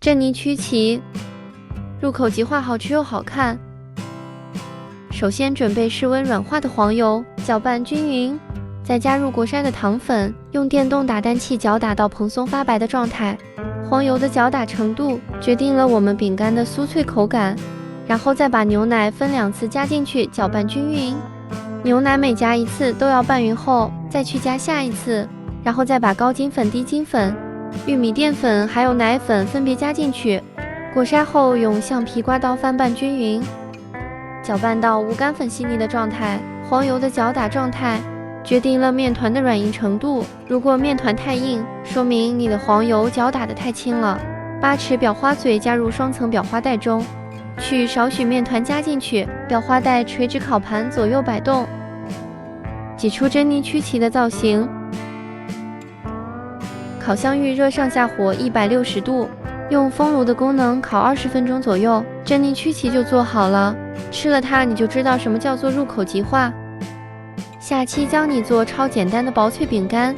珍妮曲奇，入口即化，好吃又好看。首先准备室温软化的黄油，搅拌均匀，再加入过筛的糖粉，用电动打蛋器搅打到蓬松发白的状态。黄油的搅打程度决定了我们饼干的酥脆口感。然后再把牛奶分2次加进去，搅拌均匀。牛奶每加1次都要拌匀后，再去加下一次，然后再把高筋粉、低筋粉、玉米淀粉还有奶粉分别加进去。过筛后用橡皮刮刀翻拌均匀，搅拌到无干粉细腻的状态。黄油的搅打状态决定了面团的软硬程度。如果面团太硬，说明你的黄油搅打得太轻了。8匙裱花嘴加入双层裱花袋中，取少许面团加进去，裱花袋垂直烤盘左右摆动，挤出珍妮曲奇的造型。烤箱预热上下火160度，用风炉的功能烤20分钟左右，珍妮曲奇就做好了。吃了它，你就知道什么叫做入口即化。下期教你做超简单的薄脆饼干。